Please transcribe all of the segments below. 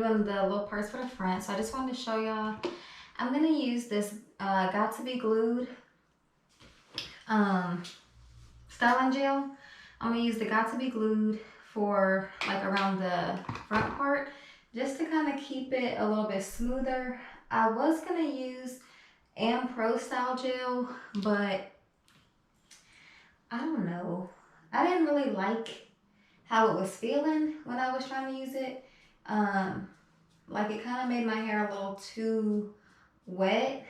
doing the little parts for the front. So I just wanted to show y'all. I'm gonna use this Got To Be Glued styling gel. I'm gonna use the Got To Be Glued for like around the front part, just to kind of keep it a little bit smoother. I was gonna use Pro style gel, but I don't know. I didn't really like how it was feeling when I was trying to use it. Like it kind of made my hair a little too wet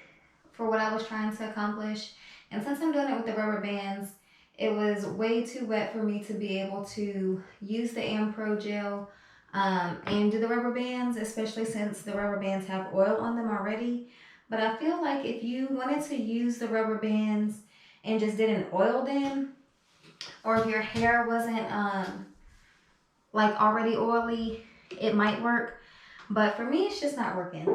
for what I was trying to accomplish. And since I'm doing it with the rubber bands, it was way too wet for me to be able to use the Pro gel and do the rubber bands, especially since the rubber bands have oil on them already. But I feel like if you wanted to use the rubber bands and just didn't oil them, or if your hair wasn't like already oily, it might work. But for me, it's just not working.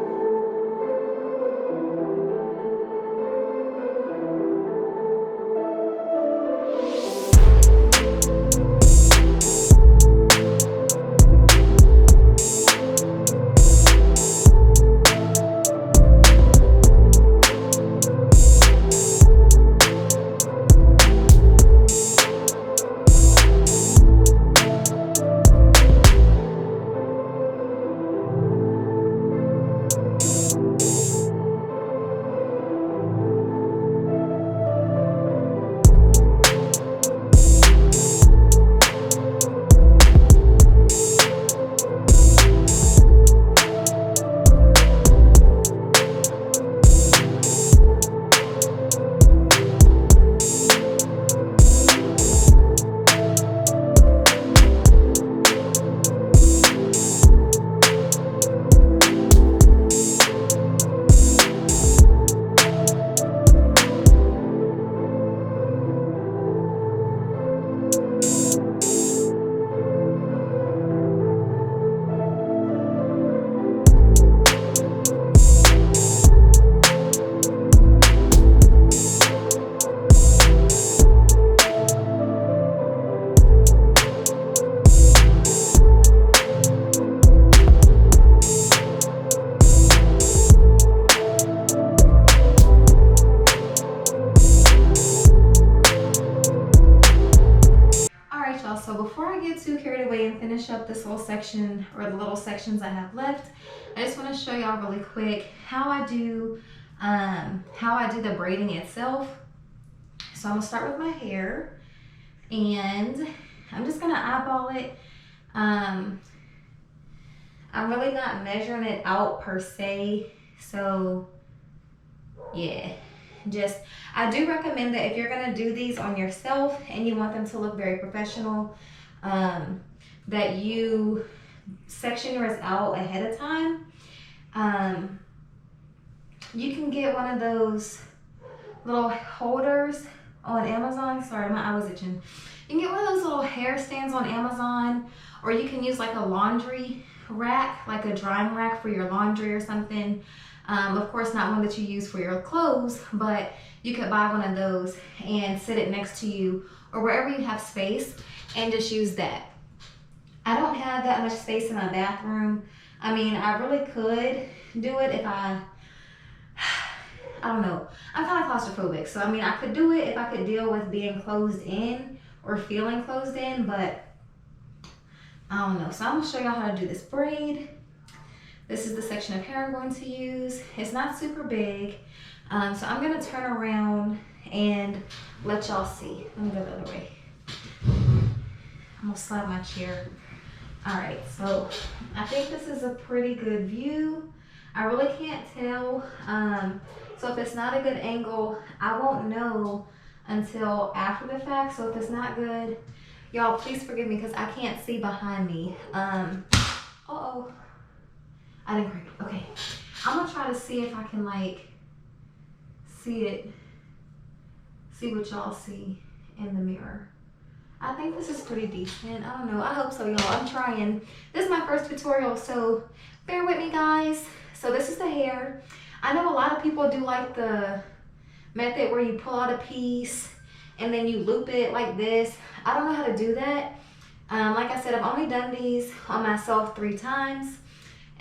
So before I get too carried away and finish up this little section, or the little sections I have left, I just want to show y'all really quick how I do the braiding itself. So I'm gonna start with my hair, and I'm just gonna eyeball it. I'm really not measuring it out per se, so yeah. I do recommend that if you're gonna do these on yourself and you want them to look very professional, that you section yours out ahead of time. You can get one of those little holders on Amazon. Sorry, my eye was itching. You can get one of those little hair stands on Amazon, or you can use like a laundry rack, like a drying rack for your laundry or something. Of course, not one that you use for your clothes, but you could buy one of those and sit it next to you or wherever you have space and just use that. I don't have that much space in my bathroom. I mean, I really could do it if I don't know. I'm kind of claustrophobic, so I mean, I could do it if I could deal with being closed in or feeling closed in, but I don't know. So I'm gonna show y'all how to do this braid. This is the section of hair I'm going to use. It's not super big, so I'm gonna turn around and let y'all see. Let me go the other way. I'm gonna slide my chair. All right, so I think this is a pretty good view. I really can't tell, so if it's not a good angle, I won't know until after the fact. So if it's not good, y'all please forgive me because I can't see behind me. Uh-oh. I didn't break it. Okay. I'm gonna try to see if I can like see what y'all see in the mirror. I think this is pretty decent. I don't know. I hope so, y'all. I'm trying. This is my first tutorial, so bear with me, guys. So this is the hair. I know a lot of people do like the method where you pull out a piece and then you loop it like this. I don't know how to do that. Like I said, I've only done these on myself 3 times.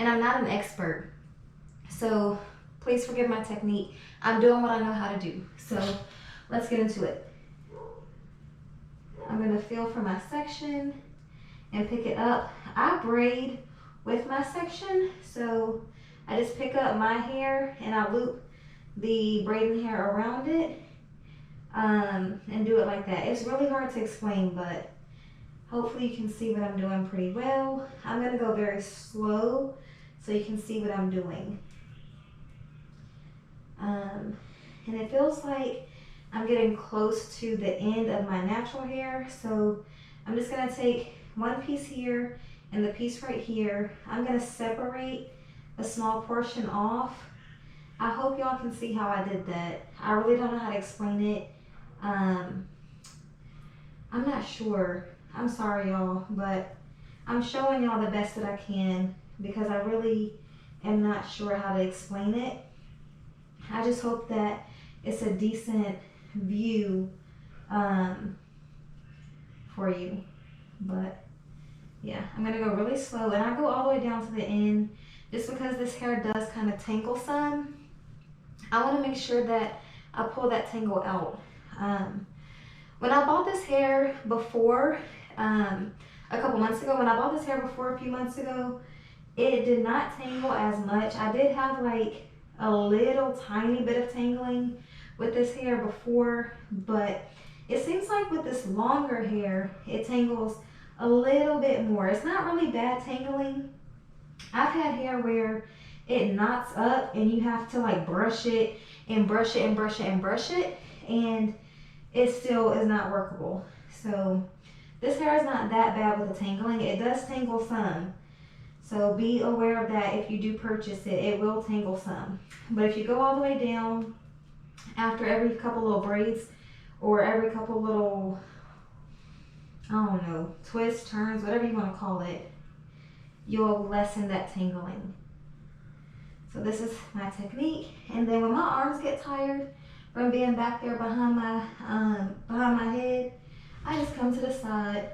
and I'm not an expert. So please forgive my technique. I'm doing what I know how to do. So let's get into it. I'm gonna feel for my section and pick it up. I braid with my section, so I just pick up my hair and I loop the braiding hair around it and do it like that. It's really hard to explain, but hopefully you can see what I'm doing pretty well. I'm gonna go very slow so you can see what I'm doing. And it feels like I'm getting close to the end of my natural hair, so I'm just gonna take one piece here and the piece right here. I'm gonna separate a small portion off. I hope y'all can see how I did that. I really don't know how to explain it. I'm not sure. I'm sorry, y'all, but I'm showing y'all the best that I can because I really am not sure how to explain it. I just hope that it's a decent view for you. But yeah, I'm gonna go really slow, and I go all the way down to the end just because this hair does kind of tangle some. I want to make sure that I pull that tangle out. When I bought this hair before, a couple months ago, when I bought this hair before a few months ago, it did not tangle as much. I did have like a little tiny bit of tangling with this hair before, but it seems like with this longer hair, it tangles a little bit more. It's not really bad tangling. I've had hair where it knots up and you have to like brush it and brush it and brush it and brush it, and it still is not workable. So this hair is not that bad with the tangling. It does tangle some. So be aware of that. If you do purchase it, it will tangle some. But if you go all the way down after every couple little braids or every couple little, I don't know, twists, turns, whatever you want to call it, you'll lessen that tangling. So this is my technique. And then when my arms get tired from being back there behind my head, I just come to the side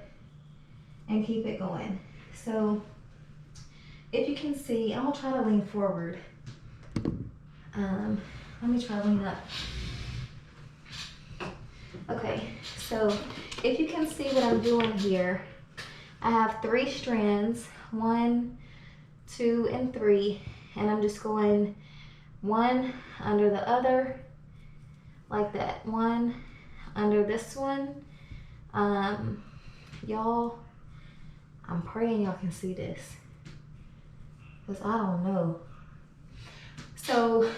and keep it going. So if you can see, I'm gonna try to lean forward. Let me try to lean up. Okay, so if you can see what I'm doing here, I have 3 strands, 1, 2, and 3, and I'm just going one under the other, like that. One under this one. Y'all, I'm praying y'all can see this, because I don't know. So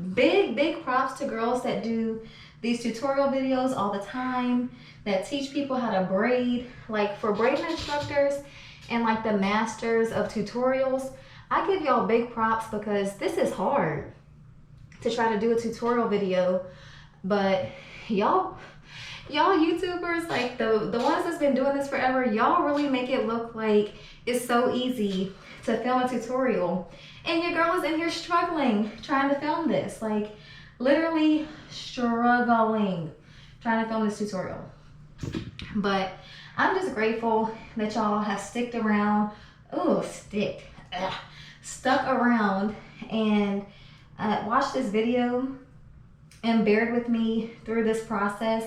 big props to girls that do these tutorial videos all the time, that teach people how to braid. Like for braiding instructors and like the masters of tutorials, I give y'all big props because this is hard to try to do a tutorial video. But y'all YouTubers, like the ones that's been doing this forever, y'all really make it look like it's so easy to film a tutorial. And your girl is in here struggling trying to film this, like literally struggling trying to film this tutorial. But I'm just grateful that y'all have stuck around and watched this video and bared with me through this process,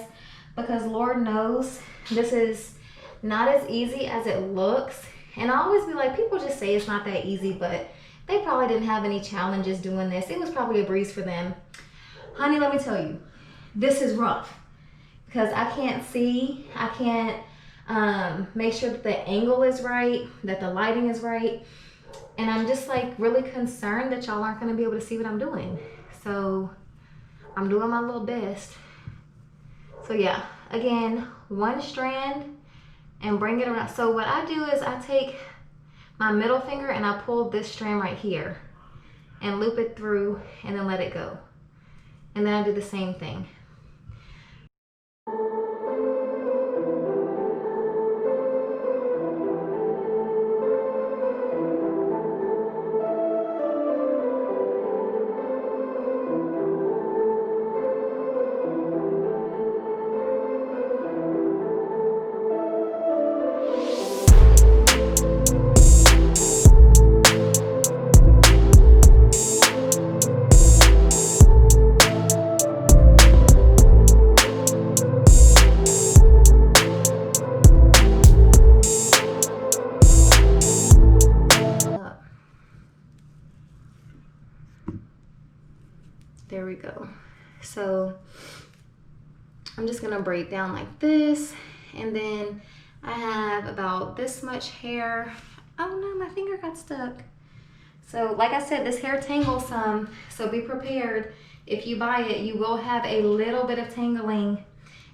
because Lord knows this is not as easy as it looks. And I always be like, people just say it's not that easy, but they probably didn't have any challenges doing this. It was probably a breeze for them. Honey, let me tell you, this is rough because I can't see. I can't make sure that the angle is right, that the lighting is right. And I'm just like really concerned that y'all aren't gonna be able to see what I'm doing. So I'm doing my little best. So yeah, again, 1 strand and bring it around. So what I do is I take my middle finger and I pull this strand right here and loop it through and then let it go. And then I do the same thing. There we go. So I'm just gonna braid down like this, and then I have about this much hair. Oh no, my finger got stuck. So like I said, this hair tangles some, so be prepared. If you buy it, you will have a little bit of tangling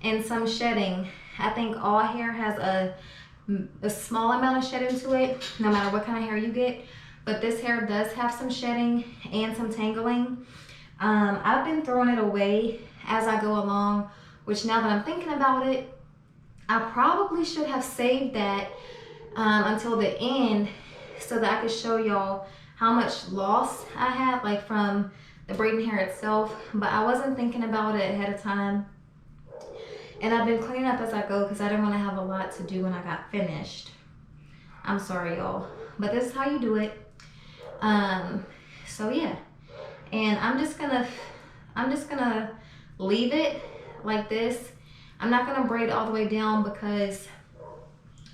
and some shedding. I think all hair has a small amount of shedding to it, no matter what kind of hair you get. But this hair does have some shedding and some tangling. I've been throwing it away as I go along, which now that I'm thinking about it, I probably should have saved that until the end so that I could show y'all how much loss I had, like from the braiding hair itself, but I wasn't thinking about it ahead of time. And I've been cleaning up as I go because I didn't want to have a lot to do when I got finished. I'm sorry, y'all, but this is how you do it. So yeah, and I'm just gonna leave it like this. I'm not gonna braid all the way down because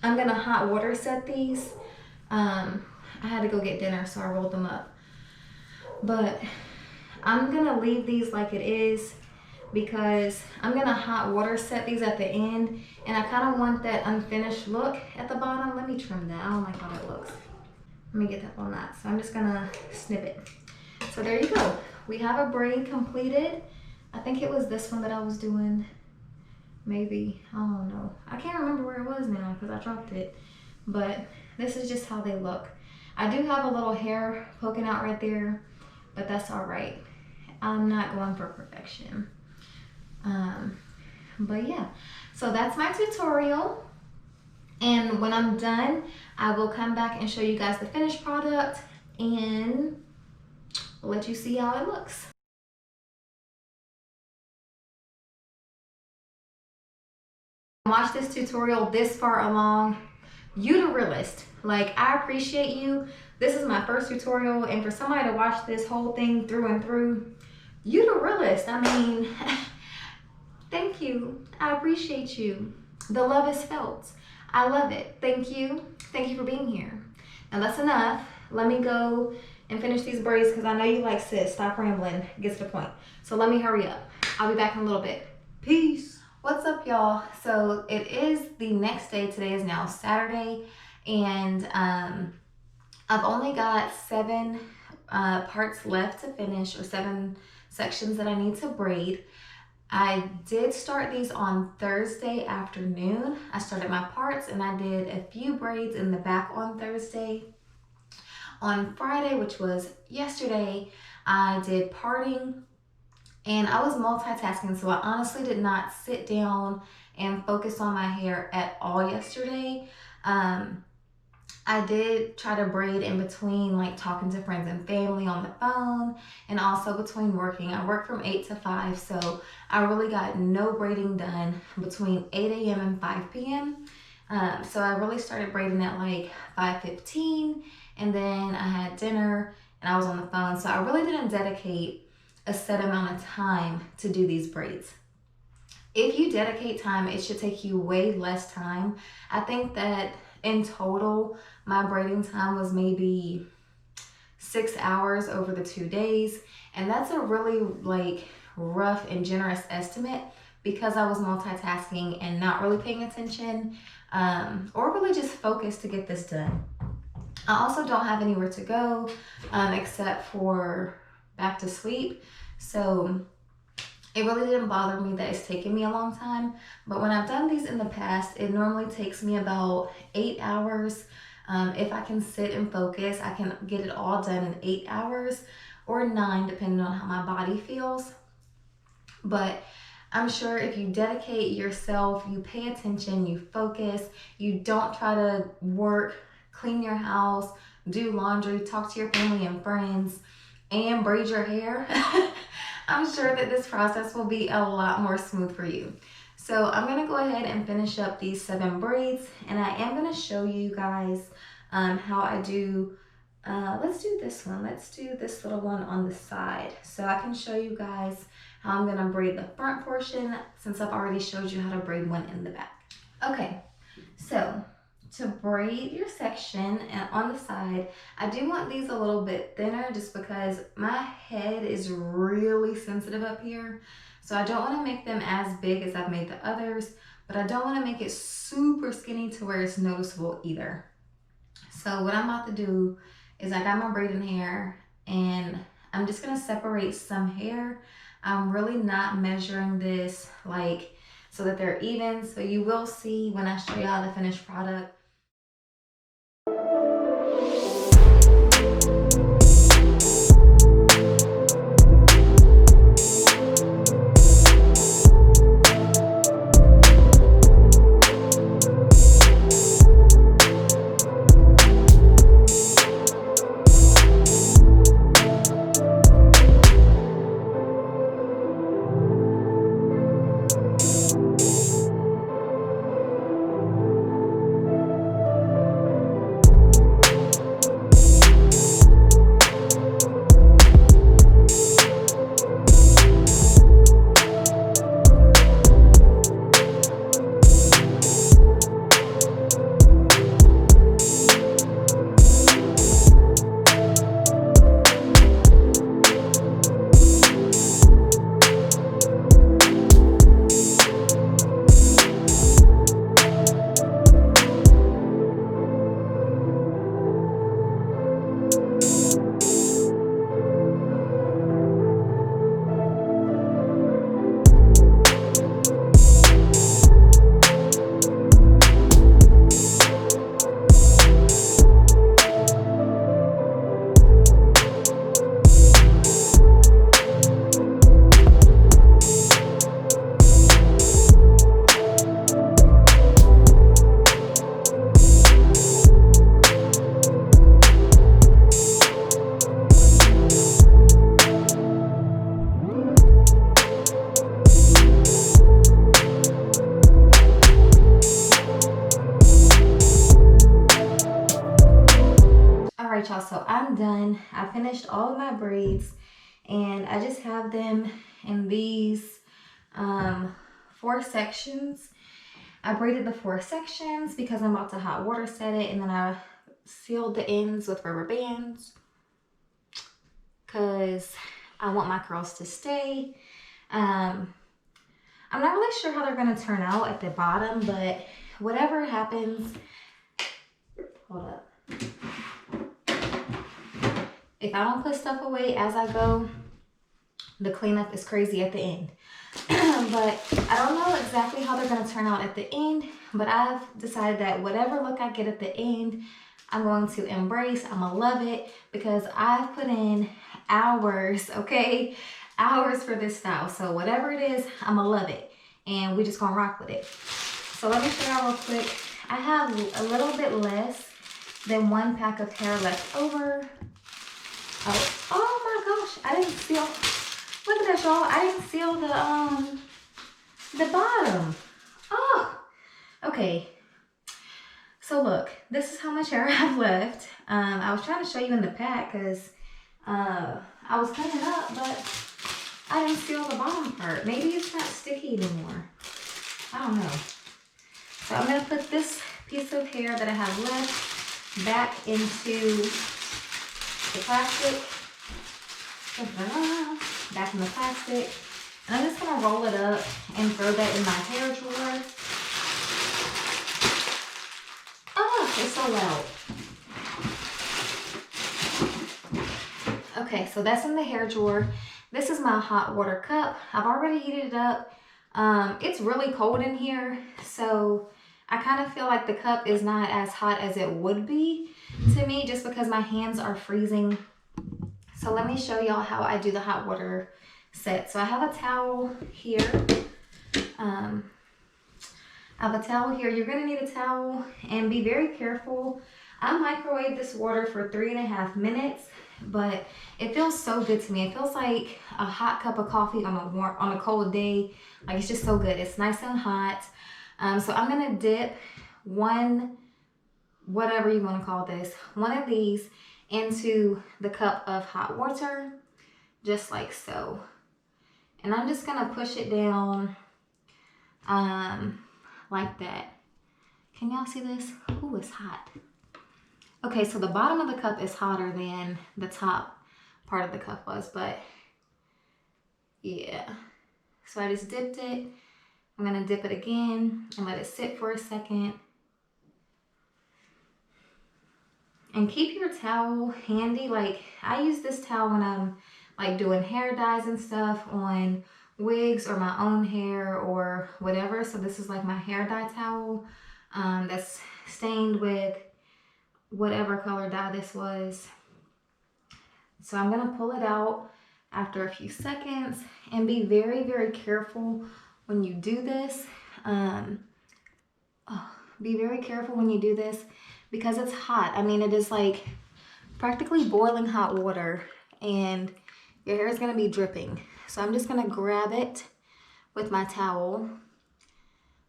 I'm gonna hot water set these. I had to go get dinner, so I rolled them up. But I'm gonna leave these like it is because I'm gonna hot water set these at the end, and I kind of want that unfinished look at the bottom. Let me trim that. I don't like how that looks. Let me get that on that. So I'm just gonna snip it. So there you go. We have a braid completed. I think it was this one that I was doing. Maybe, I don't know. I can't remember where it was now because I dropped it. But this is just how they look. I do have a little hair poking out right there, but that's all right. I'm not going for perfection. But yeah, so that's my tutorial. And when I'm done, I will come back and show you guys the finished product and let you see how it looks. Watch this tutorial this far along, you the realist. Like, I appreciate you. This is my first tutorial, and for somebody to watch this whole thing through and through, you the realist. I mean, thank you. I appreciate you. The love is felt. I love it. Thank you. Thank you for being here. Now that's enough. Let me go and finish these braids because I know you like, sis, stop rambling. Gets to the point. So let me hurry up. I'll be back in a little bit. Peace. What's up, y'all? So it is the next day. Today is now Saturday, and I've only got 7 parts left to finish, or 7 sections that I need to braid. I did start these on Thursday afternoon. I started my parts and I did a few braids in the back on Thursday. On Friday, which was yesterday, I did parting, and I was multitasking, so I honestly did not sit down and focus on my hair at all yesterday. I did try to braid in between, like talking to friends and family on the phone, and also between working. I work from 8 to 5, so I really got no braiding done between 8 a.m. and 5 p.m. So I really started braiding at like 5:15, and then I had dinner and I was on the phone. So I really didn't dedicate a set amount of time to do these braids. If you dedicate time, it should take you way less time. I think that in total, my braiding time was maybe 6 hours over the 2 days. And that's a really like rough and generous estimate because I was multitasking and not really paying attention, or really just focused to get this done. I also don't have anywhere to go except for back to sleep. So it really didn't bother me that it's taken me a long time, but when I've done these in the past, it normally takes me about 8 hours. If I can sit and focus, I can get it all done in 8 hours or 9, depending on how my body feels. But I'm sure if you dedicate yourself, you pay attention, you focus, you don't try to work, clean your house, do laundry, talk to your family and friends, and braid your hair, I'm sure that this process will be a lot more smooth for you. So I'm gonna go ahead and finish up these 7 braids, and I am gonna show you guys how I do, let's do this one. Let's do this little one on the side. So I can show you guys how I'm gonna braid the front portion since I've already showed you how to braid one in the back. Okay, so to braid your section and on the side, I do want these a little bit thinner just because my head is really sensitive up here. So I don't want to make them as big as I've made the others, but I don't want to make it super skinny to where it's noticeable either. So what I'm about to do is I got my braiding hair and I'm just gonna separate some hair. I'm really not measuring this like so that they're even. So you will see when I show y'all the finished product. All right, y'all, so I'm done. I finished all of my braids and I just have them in these 4 sections. I braided the 4 sections because I'm about to hot water set it, and then I sealed the ends with rubber bands because I want my curls to stay. I'm not really sure how they're gonna turn out at the bottom, but whatever happens, hold up. If I don't put stuff away as I go, the cleanup is crazy at the end. But I don't know exactly how they're gonna turn out at the end, but I've decided that whatever look I get at the end, I'm going to embrace. I'm gonna love it because I've put in hours, okay? Hours for this style. So whatever it is, I'm gonna love it. And we just gonna rock with it. So let me show y'all real quick. I have a little bit less than 1 pack of hair left over. Oh my gosh, I didn't seal, look at that, y'all. I didn't seal the bottom. Oh, okay. So look, this is how much hair I have left. I was trying to show you in the pack because I was cutting up, but I didn't seal the bottom part. Maybe it's not sticky anymore. I don't know. So I'm gonna put this piece of hair that I have left back into the plastic. Back in the plastic. And I'm just gonna roll it up and throw that in my hair drawer. Oh, it's so loud. Okay, so that's in the hair drawer. This is my hot water cup. I've already heated it up. It's really cold in here, so I kind of feel like the cup is not as hot as it would be to me just because my hands are freezing. So let me show y'all how I do the hot water set. So I have a towel here. I have a towel here. You're gonna need a towel and be very careful. I microwave this water for 3.5 minutes, but it feels so good to me. It feels like a hot cup of coffee on a cold day. Like, it's just so good. It's nice and hot. So I'm gonna dip one, whatever you wanna call this, one of these into the cup of hot water, just like so. And I'm just gonna push it down like that. Can y'all see this? Ooh, it's hot. Okay, so the bottom of the cup is hotter than the top part of the cup was, but yeah. So I just dipped it. I'm gonna dip it again and let it sit for a second. And keep your towel handy. Like, I use this towel when I'm like doing hair dyes and stuff on wigs or my own hair or whatever. So this is like my hair dye towel that's stained with whatever color dye this was. So I'm gonna pull it out after a few seconds, and be very, very careful when you do this. Be very careful when you do this because it's hot. I mean, it is like practically boiling hot water and your hair is gonna be dripping. So I'm just gonna grab it with my towel.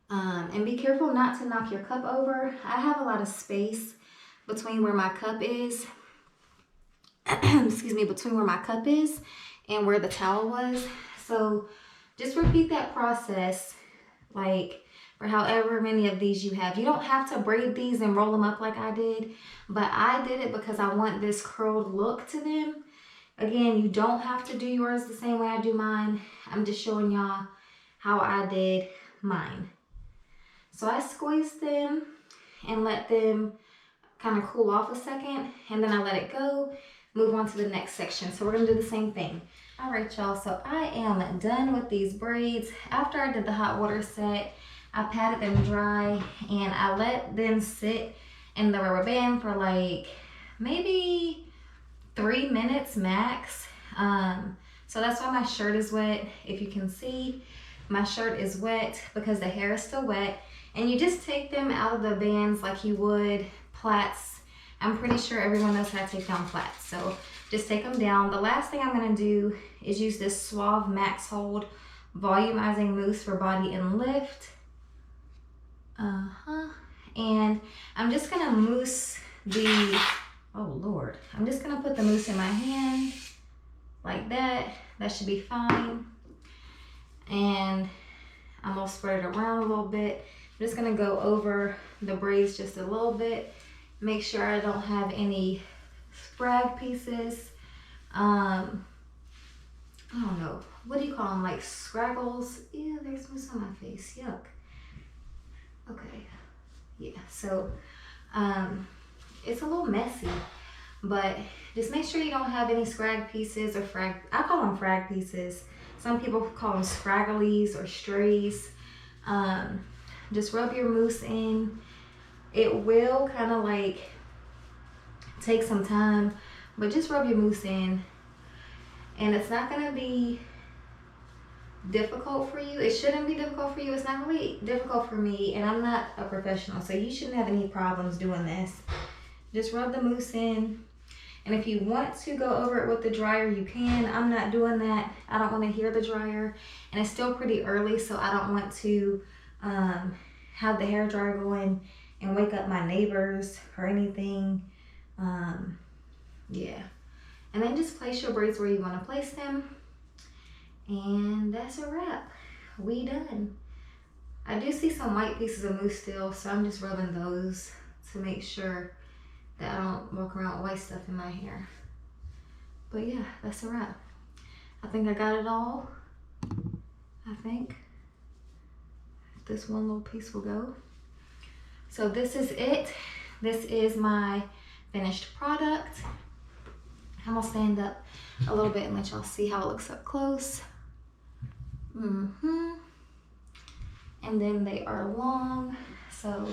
And be careful not to knock your cup over. I have a lot of space between where my cup is, excuse me, between where my cup is and where the towel was. So just repeat that process like for however many of these you have. You don't have to braid these and roll them up like I did, but I did it because I want this curled look to them. Again, you don't have to do yours the same way I do mine. I'm just showing y'all how I did mine. So I squeezed them and let them kind of cool off a second, and then I let it go, move on to the next section. So we're gonna do the same thing. All right, y'all, so I am done with these braids. After I did the hot water set, I patted them dry and I let them sit in the rubber band for like maybe 3 minutes max. So that's why my shirt is wet. If you can see, my shirt is wet because the hair is still wet. And you just take them out of the bands like you would plaits. I'm pretty sure everyone knows how to take down plaits. So just take them down. The last thing I'm gonna do is use this Suave Max Hold Volumizing Mousse for Body and Lift. And I'm just gonna mousse the, oh Lord. I'm just gonna put the mousse in my hand like that. That should be fine. And I'm gonna spread it around a little bit. I'm just gonna go over the braids just a little bit. Make sure I don't have any scrag pieces. I don't know, what do you call them? Like scraggles? Yeah, there's mousse on my face, yuck. Okay, yeah, so it's a little messy, but just make sure you don't have any scrag pieces or I call them frag pieces. Some people call them scragglies or strays. Just rub your mousse in. It will kind of like take some time, but just rub your mousse in. And it's not gonna be difficult for you. It shouldn't be difficult for you. It's not really difficult for me, and I'm not a professional, so you shouldn't have any problems doing this. Just rub the mousse in. And if you want to go over it with the dryer, you can. I'm not doing that. I don't want to hear the dryer, and it's still pretty early, so I don't want to have the hair dryer going and wake up my neighbors or anything. Yeah. And then just place your braids where you want to place them. And that's a wrap. We done. I do see some white pieces of mousse still, so I'm just rubbing those to make sure that I don't walk around with white stuff in my hair. But yeah, that's a wrap. I think I got it all. I think this one little piece will go. So this is it. This is my finished product. I'm gonna stand up a little bit and let y'all see how it looks up close. And then they are long, so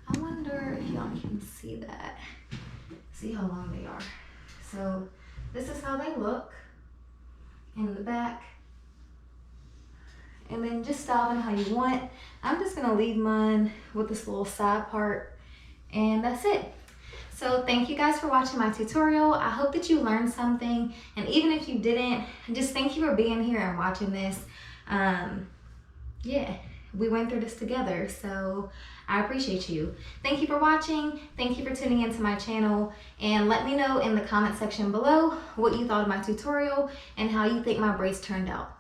I wonder if y'all can see that. See how long they are. So this is how they look in the back. And then just style them how you want. I'm just gonna leave mine with this little side part, and that's it. So thank you guys for watching my tutorial. I hope that you learned something, and even if you didn't, just thank you for being here and watching this. Yeah, we went through this together, so I appreciate you. Thank you for watching. Thank you for tuning into my channel, and let me know in the comment section below what you thought of my tutorial and how you think my braids turned out.